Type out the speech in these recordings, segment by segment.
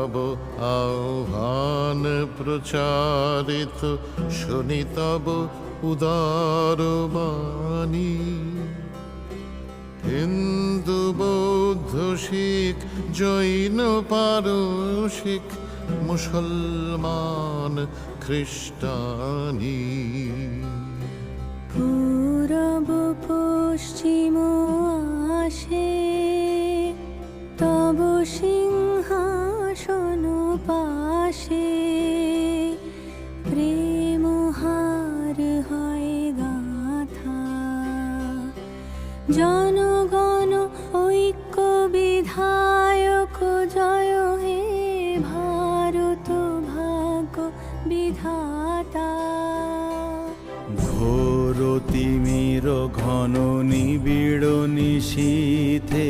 তব আহ্বান প্রচারিত, শুনি তব উদার বাণী। হিন্দু বৌদ্ধ শিখ জৈন পারসিক, মুসলমান খ্রিস্টানি। পূরব পশ্চিম আসে তব সিংহাসন পাশে, প্রেম হার হয় গাথা। জনগণ ঐক্য বিধায়ক জয় হে ভারত ভাগ্য বিধাতা। ঘোর তিমির ঘন নিবিড় নিশীথে,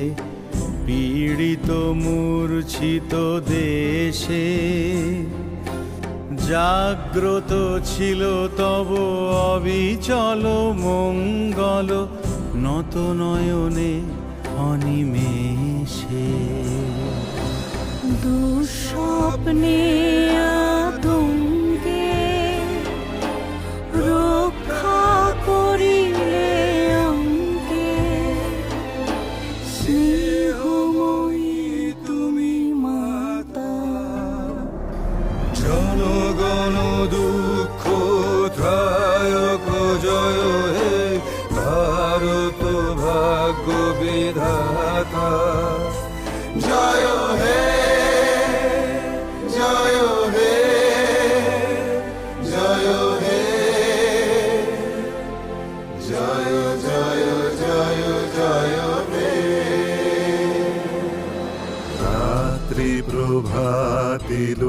পীড়িত মূর্ছিত দেশে, জাগ্রত ছিল তব অবিচল মঙ্গল, নত নয়নে অনিমেষে। দুঃস্বপ্নে আতঙ্কে রক্ষা করিলে অঙ্কে, স্নেহময়ী তুমি মাতা। জনগণ দুঃখ ত্রায়ক জয় হে ভারত ভাগ্য বিধাতা। জয় হে জয় হে জয় হে জয় জয় জয় জয় হে। রাত্রি প্রভাতিল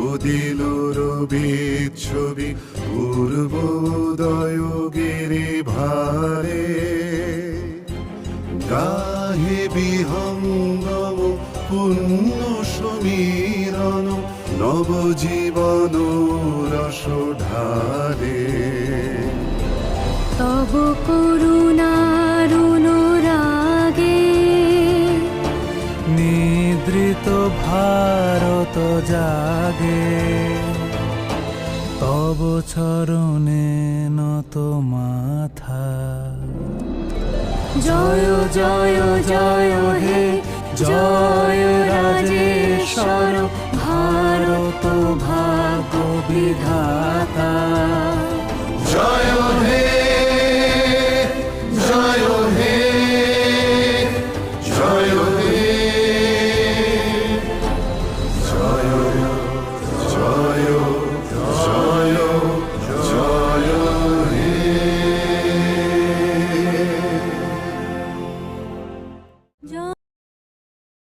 উদিল রবিচ্ছবি, পূর্বোদয় গিরি ভারে। গাহে বিহঙ্গম পুণ্য সমীরণ, নবজীবন রস ঢালে। তব করুণার অনুরাগে নিদ্রিত ভারত জাগে, তব চরণে নত মাথা। জয় জয় জয় হে জয় রাজেশ্বর ভারত ভাগ্য বিধাতা। জয় হে